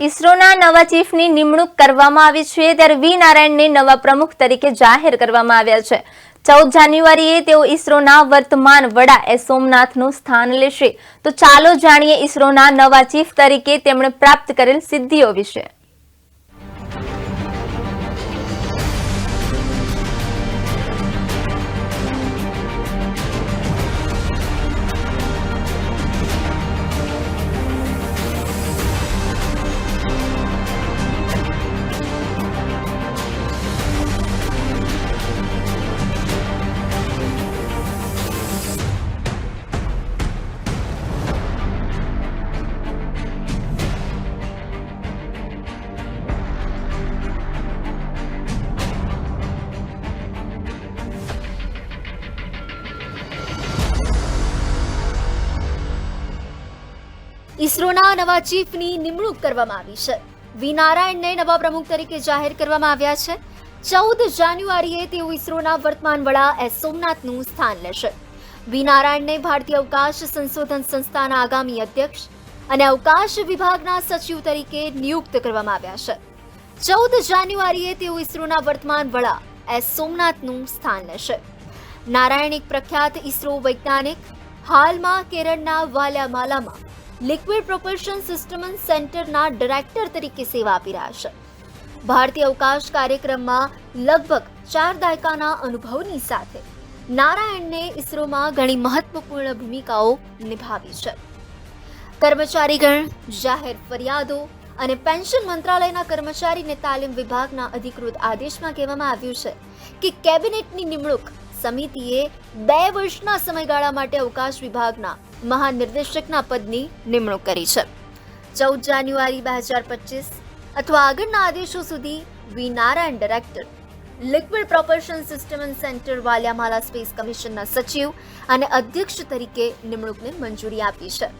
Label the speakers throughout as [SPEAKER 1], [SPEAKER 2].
[SPEAKER 1] ઇસરોના નવા ચીફની નિમણૂક કરવામાં આવી છે ત્યારે વી નારાયણને નવા પ્રમુખ તરીકે જાહેર કરવામાં આવ્યા છે। 14 જાન્યુઆરીએ તેઓ ઇસરોના વર્તમાન વડા એસ સોમનાથનું સ્થાન લેશે। તો ચાલો જાણીએ ઇસરોના નવા ચીફ તરીકે તેમણે પ્રાપ્ત કરેલ સિદ્ધિઓ વિશે।
[SPEAKER 2] ઇસરોના નવા ચીફની નિમણૂક કરવામાં આવી છે। વી નારાયણને નવા પ્રમુખ તરીકે જાહેર કરવામાં આવ્યા છે। 14 જાન્યુઆરીએ તેઓ ઇસરોના વર્તમાન વડા એસ સોમનાથનું સ્થાન લેશે। વી નારાયણને ભારતીય અવકાશ સંશોધન સંસ્થાના આગામી અધ્યક્ષ અને અવકાશ વિભાગના સચિવ તરીકે નિયુક્ત કરવામાં આવ્યા છે। 14 જાન્યુઆરીએ તેઓ ઇસરોના વર્તમાન વડા એસ સોમનાથનું સ્થાન લેશે। નારાયણ એક પ્રખ્યાત ઇસરો વૈજ્ઞાનિક, હાલમાં કેરળના વાલિયામાલામાં લિક્વિડ પ્રોપલ્શન સિસ્ટમ સેન્ટરના ડાયરેક્ટર તરીકે સેવા આપી રહ્યા છે। ભારતીય અવકાશ કાર્યક્રમમાં લગભગ 4 દાયકાના અનુભવની સાથે નારાયણને ઇસરોમાં ઘણી મહત્વપૂર્ણ ભૂમિકાઓ નિભાવી છે। કર્મચારીગણ, જાહેર ફરિયાદો અને પેન્શન મંત્રાલયના કર્મચારીને તાલીમ વિભાગના અધિકૃત આદેશમાં કહેવામાં આવ્યું છે કે કેબિનેટની નિમણૂક સમિતિએ 2 વર્ષના સમયગાળા માટે અવકાશ વિભાગના મહાનિર્દેશકના પદની નિમણૂક કરી છે। 14 જાન્યુઆરી 2025 અથવા આગળના આદેશો સુધી V Narayan director, liquid propulsion system centre Valiamala space કમિશનના સચિવ અને અધ્યક્ષ તરીકે નિમણૂકને મંજૂરી આપી છે।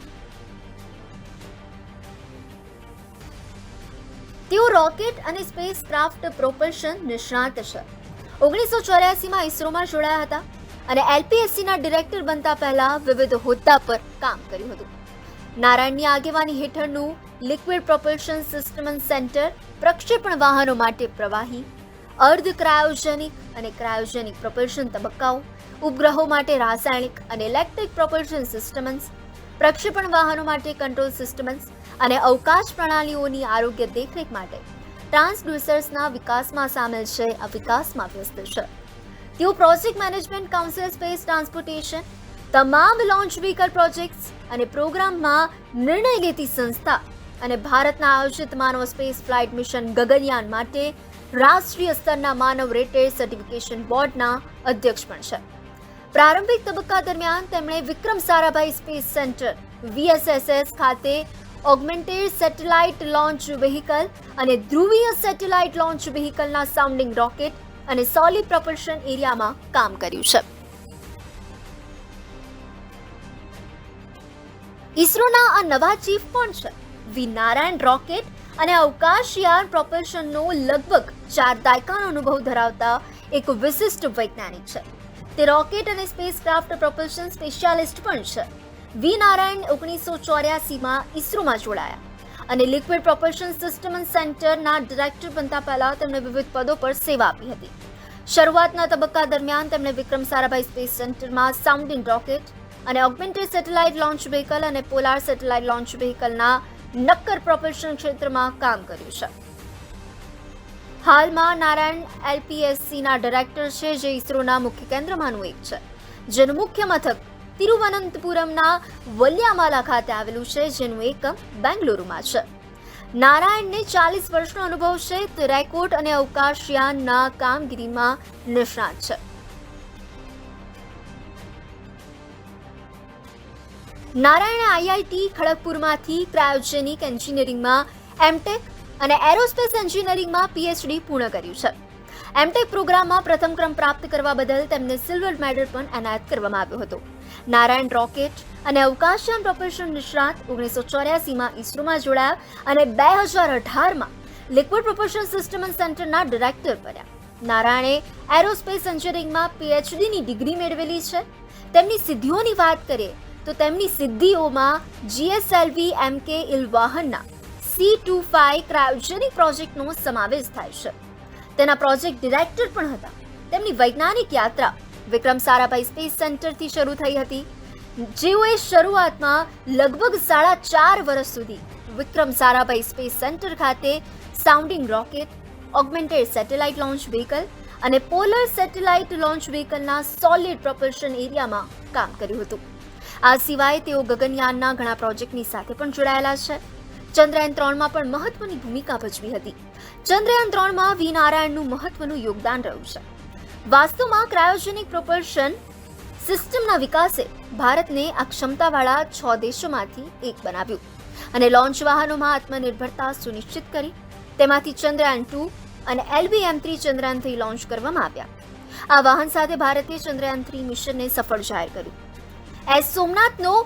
[SPEAKER 2] તેઓ રોકેટ અને સ્પેસ ક્રાફ્ટ પ્રોપલ્શન નિષ્ણાત છે। 1984માં ઇસરોમાં જોડાયા હતા અને એલપીએસસીના ડિરેક્ટર બનતા પહેલા વિવિધ હોદ્દા પર કામ કર્યું હતું। નારાયણની આગેવાની હેઠળનું લિક્વિડ પ્રોપલ્શન સિસ્ટમ સેન્ટર પ્રક્ષેપણ વાહનો માટે પ્રવાહી, અર્ધ ક્રાયોજેનિક અને ક્રાયોજેનિક પ્રોપલ્શન તબક્કાઓ, ઉપગ્રહો માટે રાસાયણિક અને ઇલેક્ટ્રિક પ્રોપલ્શન સિસ્ટમ્સ, પ્રક્ષેપણ વાહનો માટે કંટ્રોલ સિસ્ટમ્સ અને અવકાશ પ્રણાલીઓની આરોગ્ય દેખરેખ માટે ટ્રાન્સડ્યુસર્સના વિકાસમાં સામેલ છે। આ વિકાસમાં વ્યસ્ત છે। તેઓ project management council space transportation, તમામ લોન્ચ વ્હીકલ પ્રોજેક્ટ્સ અને પ્રોગ્રામમાં નિર્ણય લેતી સંસ્થા અને ભારતના આયોજિત માનવ સ્પેસ ફ્લાઇટ મિશન ગગનયાન માટે રાષ્ટ્રીય સ્તરના માનવ રેટેડ સર્ટિફિકેશન બોર્ડના અધ્યક્ષ પણ છે। પ્રારંભિક તબક્કા દરમિયાન તેમણે વિક્રમ સારાભાઈ સ્પેસ સેન્ટર VSS ખાતે ઓગમેન્ટેડ સેટેલાઇટ લોન્ચ વ્હીકલ અને ધ્રુવીય સેટેલાઇટ લોન્ચ વ્હીકલના સાઉન્ડિંગ રોકેટ અને સોલિડ પ્રોપલ્શન એરિયામાં કામ કર્યું છે। ઇસરોના આ નવા ચીફ કોણ છે? વી નારાયણ રોકેટ અને અવકાશયાન પ્રોપલ્શનનો લગભગ 4 દાયકાનો અનુભવ ધરાવતા એક વિશિષ્ટ વૈજ્ઞાનિક છે। તે રોકેટ અને સ્પેસ ક્રાફ્ટ પ્રોપલ્શન સ્પેશિયાલિસ્ટ પણ છે। વી નારાયણ 1984માં ઇસરોમાં જોડાયા અને લિક્વિડ પ્રોપલ્શન સિસ્ટમ સેન્ટરના ડાયરેક્ટર બનતા પહેલા તેમણે વિવિધ પદો પર સેવા આપી હતી। શરૂઆતના તબક્કા દરમિયાન તેમણે વિક્રમ સારાભાઈ સ્પેસ સેન્ટરમાં સાઉન્ડિંગ રોકેટ અને ઓગમેન્ટેડ સેટેલાઇટ લોન્ચ વ્હીકલ અને પોલાર સેટેલાઇટ લોન્ચ વ્હીકલના નક્કર પ્રોપલ્શન ક્ષેત્રમાં કામ કર્યું છે। હાલમાં નારાયણ એલપીએસસીના ડાયરેક્ટર છે, જે ઇસરોના મુખ્ય કેન્દ્રમાંનું એક છે, જેનું મુખ્ય મથક તિરુવનંતપુરમના વલિયામાલા ખાતે આવેલું છે, જેનું એકમ બેંગલુરુમાં છે। નારાયણને 40 વર્ષનો અનુભવ છે। તે રેકોર્ડ અને અવકાશયાનના કામગીરીમાં નિષ્ણાત છે। નારાયણે આઈઆઈટી ખડગપુરમાંથી ક્રાયોજેનિક એન્જિનિયરિંગમાં એમટેક અને એરોસ્પેસ એન્જિનિયરિંગમાં પીએચડી પૂર્ણ કર્યું છે। એમટેક પ્રોગ્રામમાં પ્રથમ ક્રમ પ્રાપ્ત કરવા બદલ તેમને સિલ્વર મેડલ પણ એનાયત કરવામાં આવ્યો હતો। નારાયણ રોકેટ અને અવકાશયાન પ્રોપલ્શન નિષ્ણાત 1984માં ઇસરોમાં જોડાયા અને 2018માં લિક્વિડ પ્રોપલ્શન સિસ્ટમ સેન્ટરના ડાયરેક્ટર બન્યા। નારાયણે એરોસ્પેસ એન્જિનિયરિંગમાં પીએચડીની ડિગ્રી મેળવેલી છે। તેમની સિદ્ધિઓની વાત કરીએ તો તેમની સિદ્ધિઓમાં GSLV MK ઇલવાહનના C25 ક્રાયોજેનિક પ્રોજેક્ટનો સમાવેશ થાય છે. તેના પ્રોજેક્ટ ડિરેક્ટર પણ હતા. તેમની વૈજ્ઞાનિક યાત્રા વિક્રમ સારાભાઈ સ્પેસ સેન્ટરથી શરૂ થઈ હતી, જેઓએ શરૂઆતમાં લગભગ 4.5 વર્ષ સુધી વિક્રમ સારાભાઈ સ્પેસ સેન્ટર ખાતે sounding rocket, augmented satellite launch vehicle અને પોલર સેટેલાઇટ લોન્ચ વ્હીકલના સોલિડ પ્રપલ્શન એરિયામાં કામ કર્યું હતું. આ સિવાય તેઓ ગગનયાનના ઘણા પ્રોજેક્ટની સાથે પણ જોડાયેલા છે. ચંદ્રયાન 3માં પણ મહત્વની ભૂમિકા ભજવી હતી. ચંદ્રયાન 3માં વી નારાયણનું મહત્વનું યોગદાન રહ્યું છે. વાસ્તવમાં ક્રાયોજેનિક પ્રોપલ્શન સિસ્ટમના વિકાસે ભારતને આ ક્ષમતાવાળા 6 દેશોમાંથી એક બનાવ્યું અને લોન્ચ વાહનોમાં આત્મનિર્ભરતા સુનિશ્ચિત કરી. તેમાંથી ચંદ્રયાન 2 અને LBM-3 ચંદ્રયાન 3 લોન્ચ કરવામાં આવ્યા. આ વાહન સાથે ભારતે ચંદ્રયાન 3 મિશનને સફળ જાહેર કર્યું. એસ સોમનાથનો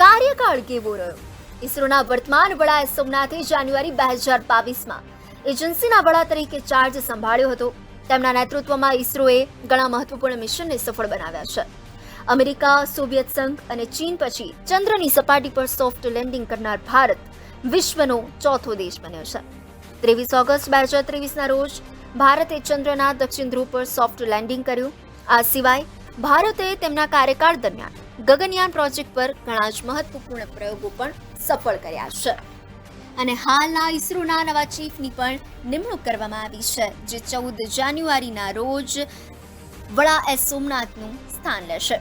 [SPEAKER 2] કાર્યકાળ કેવો રહ્યો? ઇસરોના વર્તમાન વડા એસ સોમનાથે જાન્યુઆરી 2022માં એજન્સીના વડા તરીકે ચાર્જ સંભાળ્યો હતો. તેમના નેતૃત્વમાં ઇસરોએ ઘણા મહત્વપૂર્ણ મિશનને સફળ બનાવ્યા છે. અમેરિકા, સોવિયત સંઘ અને ચીન પછી ચંદ્રની સપાટી પર સોફ્ટ લેન્ડિંગ કરનાર ભારત વિશ્વનો 4થો દેશ બન્યો છે. 23 ઓગસ્ટ 2023ના રોજ ભારતે ચંદ્રના દક્ષિણ ધ્રુવ પર સોફ્ટ લેન્ડિંગ કર્યું. આ સિવાય ભારતે તેમના કાર્યકાળ દરમિયાન ગગનયાન પ્રોજેક્ટ પર ઘણા જ મહત્વપૂર્ણ પ્રયોગો પણ સફળ કર્યા છે. અને હાલના ઇસરોના નવા ચીફની પણ નિમણૂક કરવામાં આવી છે, જે 14 જાન્યુઆરીના રોજ વડા એસ સોમનાથનું સ્થાન લેશે.